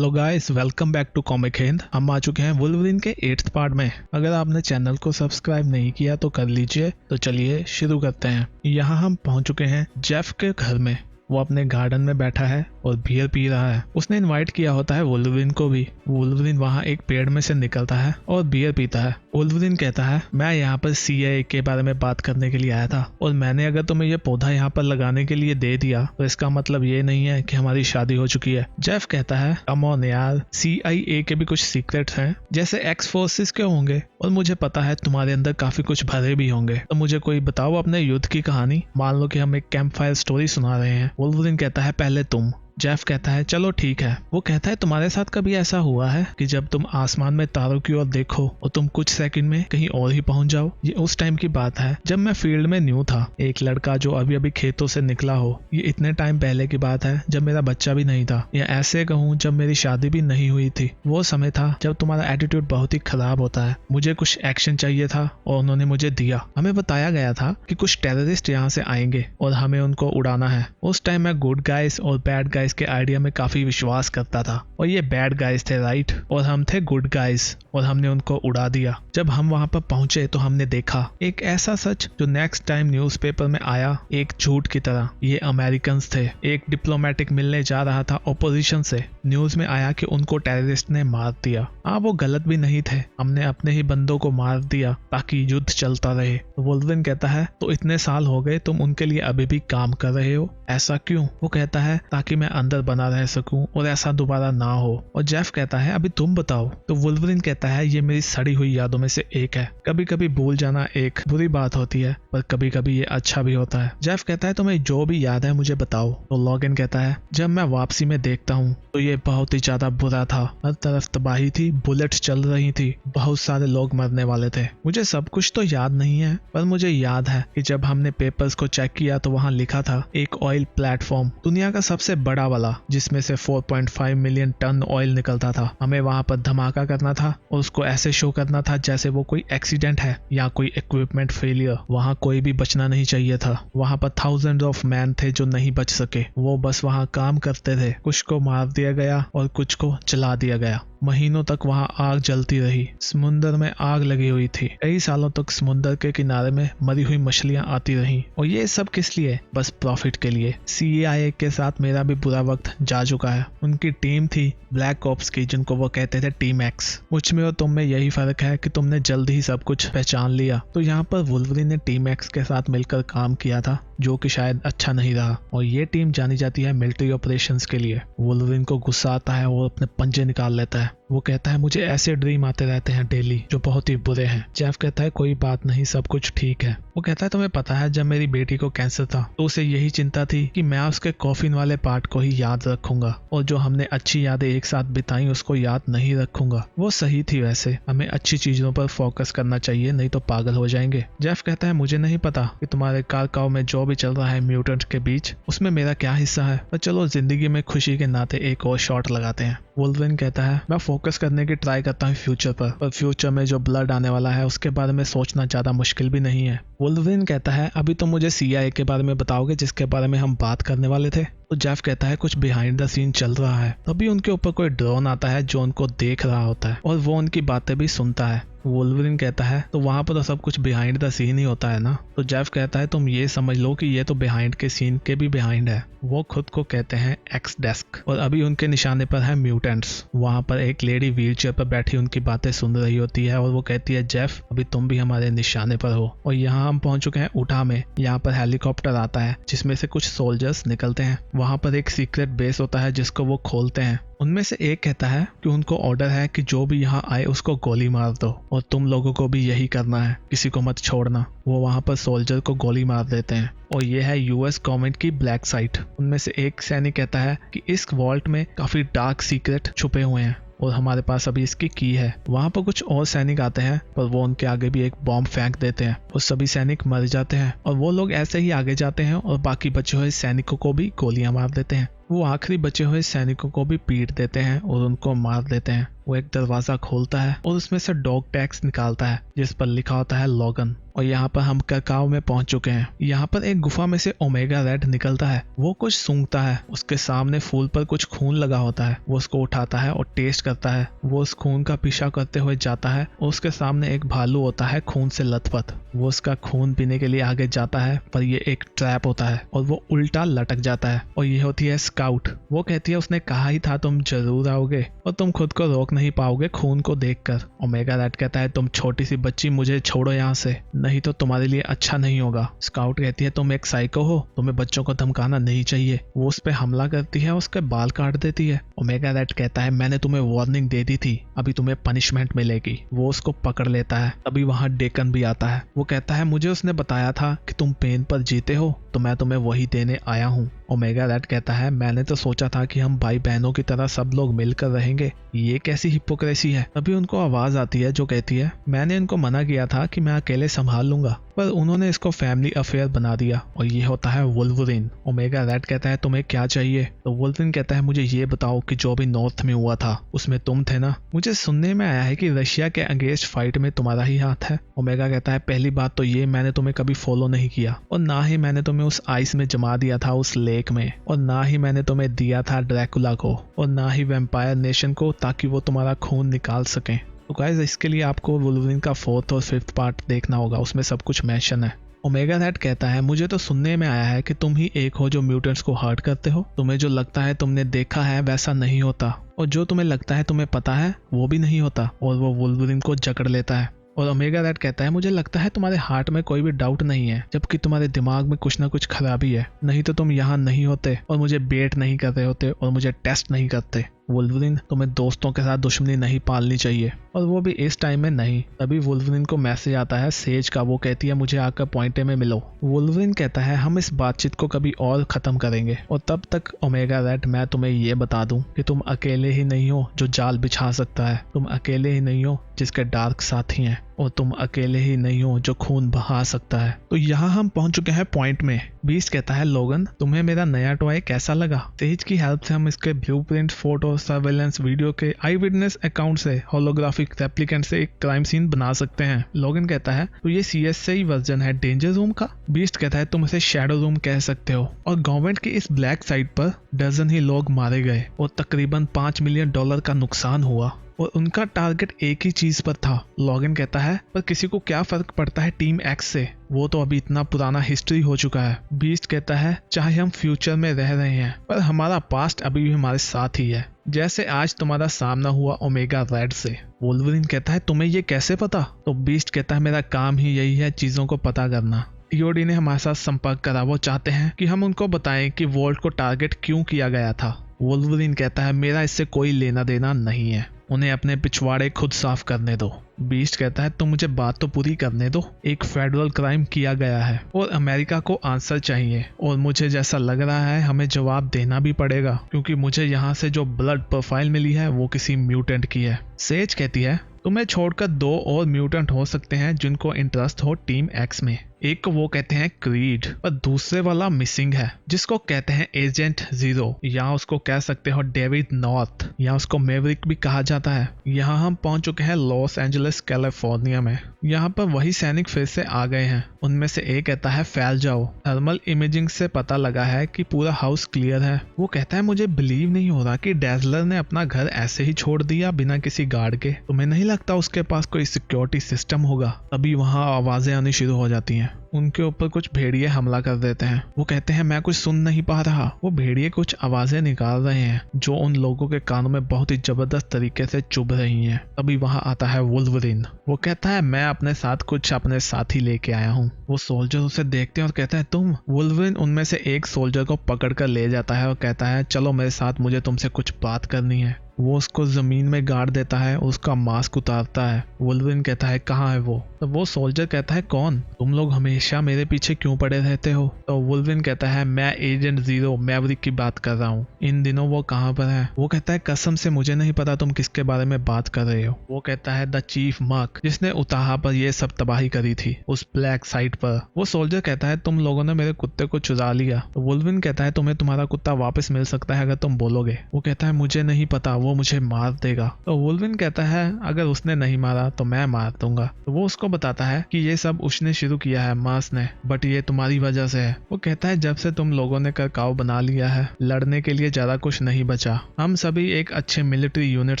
Hello guys, welcome back to comic Hind. हम आ चुके हैं वुल्वरीन के 8th पार्ट में। अगर आपने चैनल को सब्सक्राइब नहीं किया तो कर लीजिए। तो चलिए शुरू करते हैं। यहाँ हम पहुंच चुके हैं जेफ के घर में। वो अपने गार्डन में बैठा है और बियर पी रहा है। उसने इनवाइट किया होता है वुल्वरीन को भी। वुल्वरीन वहाँ एक पेड़ में से निकलता है और बियर पीता है। वुल्वरीन कहता है, मैं यहाँ पर CIA के बारे में बात करने के लिए आया था और मैंने अगर तुम्हें ये पौधा यहाँ पर लगाने के लिए दे दिया तो इसका मतलब ये नहीं है कि हमारी शादी हो चुकी है। जेफ कहता है, कम ऑन यार, CIA के भी कुछ सीक्रेट्स हैं जैसे एक्स फोर्सेस के होंगे और मुझे पता है तुम्हारे अंदर काफी कुछ भरे भी होंगे। तो मुझे कोई बताओ अपने युद्ध की कहानी। मान लो कि हम एक कैंप फायर स्टोरी सुना रहे हैं। वुल्वरीन कहता है, पहले तुम। जेफ कहता है, चलो ठीक है। वो कहता है, तुम्हारे साथ कभी ऐसा हुआ है कि जब तुम आसमान में तारों की ओर देखो और तुम कुछ सेकंड में कहीं और ही पहुंच जाओ? ये उस टाइम की बात है जब मैं फील्ड में न्यू था। एक लड़का जो अभी अभी खेतों से निकला हो। ये इतने टाइम पहले की बात है जब मेरा बच्चा भी नहीं था, या ऐसे कहूँ जब मेरी शादी भी नहीं हुई थी। वो समय था जब तुम्हारा एटीट्यूड बहुत ही खराब होता है। मुझे कुछ एक्शन चाहिए था और उन्होंने मुझे दिया। हमें बताया गया था कि कुछ टेररिस्ट यहाँ से आएंगे और हमें उनको उड़ाना है। उस टाइम मैं गुड गाइज और बैड गाइज के आइडिया में काफी विश्वास करता था और ये बैड गाइज थे, राइट, और हम थे गुड गाइज और हमने उनको उड़ा दिया। जब हम वहां पर पहुंचे तो हमने देखा एक ऐसा सच जो नेक्स्ट टाइम न्यूज़पेपर में आया एक झूठ की तरह। ये अमेरिकन थे। एक डिप्लोमेटिक मिलने जा रहा था ऑपोजिशन से। न्यूज में आया कि उनको टेररिस्ट ने मार दिया। वो गलत भी नहीं थे। हमने अपने ही बंदों को मार दिया ताकि युद्ध चलता रहे। वुल्वरीन कहता है, तो इतने साल हो गए तुम उनके लिए अभी भी काम कर रहे हो, ऐसा क्यों? वो कहता है, ताकि मैं अंदर बना रह सकूं और ऐसा दोबारा ना हो। और जेफ कहता है, अभी तुम बताओ। तो वुल्वरीन कहता है, ये मेरी सड़ी हुई यादों में से एक है। कभी कभी भूल जाना एक बुरी बात होती है, पर कभी कभी ये अच्छा भी होता है। जेफ कहता है, तुम्हें जो भी याद है मुझे बताओ। तो लॉगिन कहता है, जब मैं वापसी में देखता हूँ तो ये बहुत ही ज्यादा बुरा था। हर तरफ तबाही थी, बुलेट्स चल रही थी, बहुत सारे लोग मरने वाले थे। मुझे सब कुछ तो याद नहीं है, पर मुझे याद है कि जब हमने पेपर्स को चेक किया तो वहाँ लिखा था एक ऑयल प्लेटफॉर्म, दुनिया का सबसे बड़ा वाला, जिसमें से 4.5 मिलियन टन ऑयल निकलता था। हमें वहाँ पर धमाका करना था और उसको ऐसे शो करना था जैसे वो कोई एक्सीडेंट है या कोई इक्विपमेंट फेलियर। वहाँ कोई भी बचना नहीं चाहिए था। वहाँ पर थाउजेंड ऑफ मैन थे जो नहीं बच सके। वो बस वहाँ काम करते थे। कुछ को मार दिया गया और कुछ को जला दिया गया। महीनों तक वहाँ आग जलती रही। समुद्र में आग लगी हुई थी। कई सालों तक समुद्र के किनारे में मरी हुई मछलियां आती रहीं। और ये सब किस लिए? बस प्रॉफिट के लिए। CIA के साथ मेरा भी बुरा वक्त जा चुका है। उनकी टीम थी ब्लैक ऑप्स की, जिनको वो कहते थे टीम एक्स। मुझ में और तुम में यही फर्क है कि तुमने जल्द ही सब कुछ पहचान लिया। तो यहाँ पर वुल्वरीन ने टीम एक्स के साथ मिलकर काम किया था, जो कि शायद अच्छा नहीं रहा। और ये टीम जानी जाती है मिलिट्री ऑपरेशंस के लिए। वुल्वरीन को गुस्सा आता है और अपने पंजे निकाल लेता है। वो कहता है, मुझे ऐसे ड्रीम आते रहते हैं डेली जो बहुत ही बुरे हैं। जेफ कहता है, कोई बात नहीं, सब कुछ ठीक है। वो कहता है, तुम्हें पता है जब मेरी बेटी को कैंसर था तो उसे यही चिंता थी कि मैं उसके कॉफिन वाले पार्ट को ही याद रखूंगा और जो हमने अच्छी यादें एक साथ बिताई उसको याद नहीं रखूंगा। वो सही थी। वैसे हमें अच्छी चीजों पर फोकस करना चाहिए, नहीं तो पागल हो जाएंगे। जेफ कहता है, मुझे नहीं पता कि तुम्हारे कारकाव में जो भी चल रहा है म्यूटेंट के बीच, उसमें मेरा क्या हिस्सा है, पर चलो जिंदगी में खुशी के नाते एक और शॉट लगाते हैं। वुल्वरीन कहता है, मैं फोकस करने की ट्राई करता हूँ फ्यूचर पर फ्यूचर में जो ब्लड आने वाला है उसके बारे में सोचना ज्यादा मुश्किल भी नहीं है। वुल्वरीन कहता है, अभी तो मुझे CIA के बारे में बताओगे जिसके बारे में हम बात करने वाले थे? तो जेफ कहता है, कुछ बिहाइंड द सीन चल रहा है। तभी उनके ऊपर कोई ड्रोन आता है जो उनको देख रहा होता है और वो उनकी बातें भी सुनता है। वुल्वरीन कहता है, तो वहां पर तो सब कुछ बिहाइंड द सीन ही होता है ना? तो जेफ कहता है, तुम ये समझ लो कि ये तो बिहाइंड के सीन के भी बिहाइंड है। वो खुद को कहते हैं एक्स डेस्क और अभी उनके निशाने पर है म्यूटेंट्स। वहां पर एक लेडी व्हीलचेयर पर बैठी उनकी बातें सुन रही होती है और वो कहती है, जेफ अभी तुम भी हमारे निशाने पर हो। और यहाँ हम पहुंच चुके हैं उठा में। यहाँ पर हेलीकॉप्टर आता है जिसमें से कुछ सोल्जर्स निकलते हैं। वहां पर एक सीक्रेट बेस होता है जिसको वो खोलते हैं। उनमें से एक कहता है कि उनको ऑर्डर है कि जो भी यहाँ आए उसको गोली मार दो और तुम लोगों को भी यही करना है, किसी को मत छोड़ना। वो वहाँ पर सोल्जर को गोली मार देते हैं और ये है US गवर्नमेंट की ब्लैक साइट। उनमें से एक सैनिक कहता है कि इस वॉल्ट में काफी डार्क सीक्रेट छुपे हुए हैं और हमारे पास अभी इसकी की है। वहाँ पर कुछ और सैनिक आते हैं पर वो उनके आगे भी एक बॉम्ब फेंक देते हैं और सभी सैनिक मर जाते हैं और वो लोग ऐसे ही आगे जाते हैं और बाकी बचे हुए सैनिकों को भी गोलियां मार देते हैं। वो आखिरी बचे हुए सैनिकों को भी पीट देते हैं और उनको मार देते हैं। वो एक दरवाजा खोलता है और उसमें से डॉग टैग्स निकालता है जिस पर लिखा होता है लॉगन। और यहाँ पर हम ककाओ में पहुंच चुके हैं। यहाँ पर एक गुफा में से ओमेगा रेड निकलता है। वो कुछ सूंघता है, उसके सामने फूल पर कुछ खून लगा होता है। वो उसको उठाता है और टेस्ट करता है। वो उस खून का पीछा करते हुए जाता है और उसके सामने एक भालू होता है खून से लथपथ। वो उसका खून पीने के लिए आगे जाता है पर ये एक ट्रैप होता है और वो उल्टा लटक जाता है। और ये होती है स्काउट। वो कहती है उसने कहा ही था तुम जरूर आओगे और तुम खुद को रोक नहीं पाओगे खून को देखकर। ओमेगा रेड कहता है तुम छोटी सी बच्ची, मुझे छोड़ो यहाँ से, नहीं तो तुम्हारे लिए अच्छा नहीं होगा। स्काउट कहती है तुम एक साइको हो, तुम्हें बच्चों को धमकाना नहीं चाहिए। वो उस पर हमला करती है, उसके बाल काट देती है। ओमेगा रेड कहता है मैंने तुम्हें वार्निंग दे दी थी, अभी तुम्हें पनिशमेंट मिलेगी। वो उसको पकड़ लेता है। अभी वहाँ डेकन भी आता है। वो कहता है मुझे उसने बताया था कि तुम पेन पर जीते हो तो मैं तुम्हें वही देने आया हूँ। ओमेगा रेड कहता है मैंने तो सोचा था कि हम भाई बहनों की तरह सब लोग मिलकर रहेंगे, ये कैसी हिपोक्रेसी है। तभी उनको आवाज आती है जो कहती है मैंने इनको मना किया था कि मैं अकेले संभाल लूंगा, पर उन्होंने इसको फैमिली अफेयर बना दिया। और ये होता है वुल्वरीन। ओमेगा रेड कहता है तुम्हें क्या चाहिए। तो वुल्वरीन कहता है मुझे ये बताओ कि जो भी नॉर्थ में हुआ था उसमें तुम थे ना। मुझे सुनने में आया है कि रशिया के अगेंस्ट फाइट में तुम्हारा ही हाथ है। ओमेगा कहता है पहली बात तो ये मैंने तुम्हें कभी फॉलो नहीं किया और ना ही मैंने तुम्हें उस आइस में जमा दिया था उस लेक में, और ना ही मैंने तुम्हें दिया था ड्रैकुला को और ना ही वैम्पायर नेशन को ताकि वो तुम्हारा खून निकाल सकें। तो गाइस इसके लिए आपको वुल्वरीन का 4th और 5th पार्ट देखना होगा, उसमें सब कुछ मेंशन है। ओमेगा रेड कहता है मुझे तो सुनने में आया है कि तुम ही एक हो जो म्यूटेंट्स को हर्ट करते हो। तुम्हें जो लगता है तुमने देखा है वैसा नहीं होता, और जो तुम्हें लगता है तुम्हें पता है वो भी नहीं होता। और वो वुल्वरीन को जकड़ लेता है। और ओमेगा रेड कहता है मुझे लगता है तुम्हारे हार्ट में कोई भी डाउट नहीं है, जबकि तुम्हारे दिमाग में कुछ ना कुछ खराबी है, नहीं तो तुम यहाँ नहीं होते और मुझे बेट नहीं कर रहे होते और मुझे टेस्ट नहीं करते। वुल्वरीन तुम्हें दोस्तों के साथ दुश्मनी नहीं पालनी चाहिए, और वो भी इस टाइम में नहीं। तभी वुल्वरीन को मैसेज आता है सेज का। वो कहती है मुझे आकर पॉइंटे में मिलो। वुल्वरीन कहता है हम इस बातचीत को कभी और खत्म करेंगे, और तब तक ओमेगा रेड मैं तुम्हें ये बता दूं कि तुम अकेले ही नहीं हो जो जाल बिछा सकता है, तुम अकेले ही नहीं हो जिसके डार्क साथी हैं, और तुम अकेले ही नहीं हो जो खून बहा सकता है। तो यहाँ हम पहुंच चुके हैं पॉइंट में। बीस्ट कहता है लोगन तुम्हें मेरा नया टॉय कैसा लगा। सेज की हेल्प से हम इसके ब्लूप्रिंट, फोटो, सर्वेलेंस वीडियो के आई विटनेस अकाउंट से होलोग्राफिक रेप्लिकेंट से एक क्राइम सीन बना सकते हैं। लोगन कहता है तो ये CSI वर्जन है डेंजर रूम का। बीस्ट कहता है तुम इसे शैडो रूम कह सकते हो। और गवर्नमेंट की इस ब्लैक साइट पर डजन ही लोग मारे गए और तकरीबन $5 मिलियन का नुकसान हुआ, और उनका टारगेट एक ही चीज पर था। लॉगिन कहता है पर किसी को क्या फर्क पड़ता है टीम एक्स से, वो तो अभी इतना पुराना हिस्ट्री हो चुका है। बीस्ट कहता है चाहे हम फ्यूचर में रह रहे हैं पर हमारा पास्ट अभी भी हमारे साथ ही है, जैसे आज तुम्हारा सामना हुआ ओमेगा रेड से। वुल्वरीन कहता है तुम्हें ये कैसे पता। तो बीस्ट कहता है मेरा काम ही यही है चीजों को पता करना। टीओडी ने हमारे साथ संपर्क करा, वो चाहते हैं कि हम उनको बताएं कि वोल्ट को टारगेट क्यों किया गया था। वुल्वरीन कहता है मेरा इससे कोई लेना देना नहीं है, उन्हें अपने पिछवाड़े खुद साफ करने दो। बीस्ट कहता है तुम मुझे बात तो पूरी करने दो। एक फेडरल क्राइम किया गया है और अमेरिका को आंसर चाहिए, और मुझे जैसा लग रहा है हमें जवाब देना भी पड़ेगा, क्योंकि मुझे यहाँ से जो ब्लड प्रोफाइल मिली है वो किसी म्यूटेंट की है। सेज कहती है तुम्हें छोड़कर 2 और म्यूटेंट हो सकते हैं जिनको इंटरेस्ट हो टीम एक्स में। एक को वो कहते हैं क्रीड और दूसरे वाला मिसिंग है जिसको कहते हैं एजेंट 0, या उसको कह सकते हो डेविड नॉर्थ, या उसको मेवरिक भी कहा जाता है। यहाँ हम पहुंच चुके हैं लॉस एंजलिस कैलिफोर्निया में। यहाँ पर वही सैनिक फिर से आ गए हैं। उनमें से एक कहता है फैल जाओ, थर्मल इमेजिंग से पता लगा है कि पूरा हाउस क्लियर है। वो कहता है मुझे बिलीव नहीं हो रहा कि डैजलर ने अपना घर ऐसे ही छोड़ दिया बिना किसी गार्ड के, तुम्हें नहीं लगता उसके पास कोई सिक्योरिटी सिस्टम होगा। तभी वहाँ आवाजें आनी शुरू हो जाती हैं। उनके ऊपर कुछ भेड़िए हमला कर देते हैं। वो कहते हैं मैं कुछ सुन नहीं पा रहा। वो भेड़िए कुछ आवाजें निकाल रहे हैं जो उन लोगों के कानों में बहुत ही जबरदस्त तरीके से चुभ रही हैं। तभी वहां आता है वुल्वरीन। वो कहता है मैं अपने साथ कुछ अपने साथी लेके आया हूँ। वो सोल्जर उसे देखते हैं और कहते हैं तुम। वुल्वरीन उनमें से एक सोल्जर को पकड़ कर ले जाता है और कहता है चलो मेरे साथ, मुझे तुमसे कुछ बात करनी है। वो उसको जमीन में गाड़ देता है, उसका मास्क उतारता है। वुल्वरीन कहता है कहाँ है वो। तो वो सोल्जर कहता है कौन, तुम लोग हमें हमेशा मेरे पीछे क्यों पड़े रहते हो? तो वुल्वरिन कहता है मैं एजेंट 0 मैवरिक की बात कर रहा हूँ। इन दिनों वो कहाँ पर है? वो कहता है कसम से मुझे नहीं पता तुम किसके बारे में बात कर रहे हो। वो कहता है द चीफ मर्क, जिसने उताहा पर ये सब तबाही करी थी उस ब्लैक साइट पर। वो सोल्जर कहता है तुम लोगों ने मेरे कुत्ते को चुरा लिया। तो वुल्वरिन कहता है तुम्हें तुम्हारा कुत्ता वापस मिल सकता है अगर तुम बोलोगे। वो कहता है मुझे नहीं पता, वो मुझे मार देगा। तो वुल्वरिन कहता है अगर उसने नहीं मारा तो मैं मार दूंगा। तो वो उसको बताता है कि ये सब उसने शुरू किया है, मार्स ने, बट ये तुम्हारी वजह से है। वो कहता है जब से तुम लोगों ने करकाव बना लिया है लड़ने के लिए ज्यादा कुछ नहीं बचा। हम सभी एक अच्छे मिलिट्री यूनिट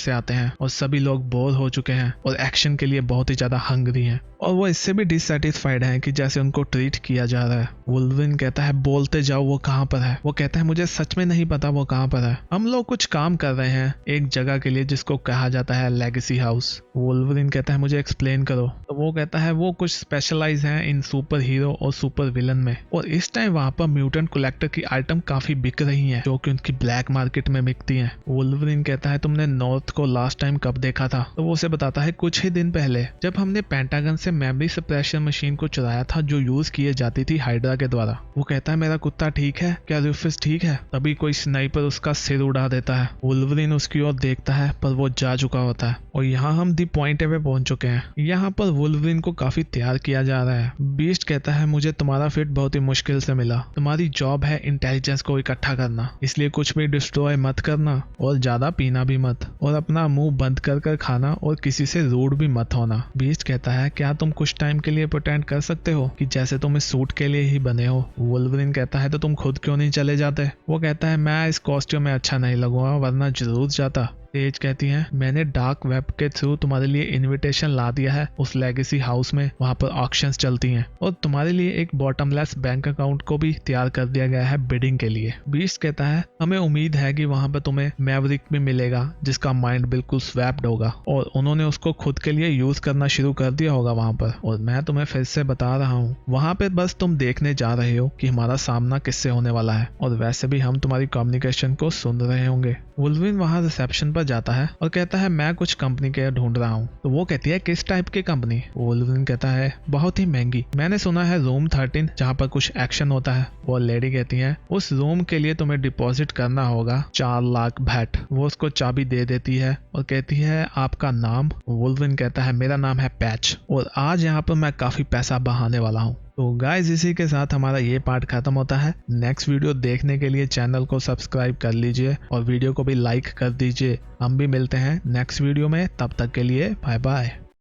से आते हैं और सभी लोग बोर हो चुके हैं और एक्शन के लिए बहुत ही ज्यादा हंग्री हैं और वो इससे भी डिससेटिस्फाइड हैं कि जैसे उनको ट्रीट किया जा रहा है। वुल्वरिन कहता है बोलते जाओ वो कहाँ पर है। वो कहता है मुझे सच में नहीं पता वो कहाँ पर है। हम लोग कुछ काम कर रहे हैं एक जगह के लिए जिसको कहा जाता है लेगेसी हाउस। वुल्वरिन कहता है मुझे एक्सप्लेन करो। तो वो कहता है वो कुछ स्पेशलाइज हैं इन सुपर हीरो और सुपर विलन में और इस टाइम वहाँ पर म्यूटेंट कलेक्टर की आइटम काफी बिक रही हैं जो कि उनकी ब्लैक मार्केट में बिकती हैं। वुल्वरिन कहता है तुमने नॉर्थ को लास्ट टाइम कब देखा था? तो वो उसे बताता है कुछ ही दिन पहले जब हमने पेंटागन से मेमोरी सप्रेशन मशीन को चुराया था जो यूज किए जाती थी हाइड्रा के द्वारा। वो कहता है मेरा कुत्ता ठीक है क्या? रूफस ठीक है? तभी कोई स्नाइपर उसका सिर उड़ा देता है। वुल्वरिन उसकी ओर देखता है पर वो जा चुका होता है और यहाँ हम दी पॉइंट पे पहुंच चुके हैं। यहाँ पर वुल्वरिन को काफी तैयार किया जा रहा है। बीस्ट कहता है मुझे तुम्हारा फिट बहुत ही मुश्किल से मिला। तुम्हारी जॉब है इंटेलिजेंस को इकट्ठा करना, इसलिए कुछ भी डिस्ट्रॉय मत करना और ज्यादा पीना भी मत और अपना मुंह बंद कर खाना और किसी से रूड भी मत होना। बीस्ट कहता है क्या तुम कुछ टाइम के लिए प्रिटेंड कर सकते हो कि जैसे तुम इस सूट के लिए ही बने हो? वुल्वरिन कहता है तो तुम खुद क्यों नहीं चले जाते? वो कहता है मैं इस कॉस्ट्यूम में अच्छा नहीं लगूंगा वरना जरूर जाता। तेज कहती है मैंने डार्क वेब के थ्रू तुम्हारे लिए इनविटेशन ला दिया है उस लेगेसी हाउस में, वहाँ पर ऑक्शंस चलती हैं और तुम्हारे लिए एक बॉटमलेस बैंक अकाउंट को भी तैयार कर दिया गया है बिडिंग के लिए। बीस्ट कहता है हमें उम्मीद है कि वहाँ पर तुम्हें मैवरिक भी मिलेगा जिसका माइंड बिल्कुल स्वैप्ड होगा और उन्होंने उसको खुद के लिए यूज करना शुरू कर दिया होगा वहाँ पर। और मैं तुम्हें फिर से बता रहा हूँ वहाँ पे बस तुम देखने जा रहे हो कि हमारा सामना किससे होने वाला है और वैसे भी हम तुम्हारी कम्युनिकेशन को सुन रहे होंगे। वुल्वरिन वहाँ रिसेप्शन जाता है और कहता है मैं कुछ कंपनी के ढूंढ रहा हूँ। तो वो कहती है किस टाइप की कंपनी? वुल्वरिन कहता है बहुत ही महंगी, मैंने सुना है रूम 13 जहाँ पर कुछ एक्शन होता है। वो लेडी कहती है उस रूम के लिए तुम्हें डिपॉजिट करना होगा 4 लाख भैट। वो उसको चाबी दे देती है और कहती है आपका नाम? वुल्वरिन कहता है मेरा नाम है पैच और आज यहाँ पर मैं काफी पैसा बहाने वाला हूँ। तो गाइस इसी के साथ हमारा ये पार्ट खत्म होता है। नेक्स्ट वीडियो देखने के लिए चैनल को सब्सक्राइब कर लीजिए और वीडियो को भी लाइक कर दीजिए। हम भी मिलते हैं नेक्स्ट वीडियो में, तब तक के लिए बाय बाय।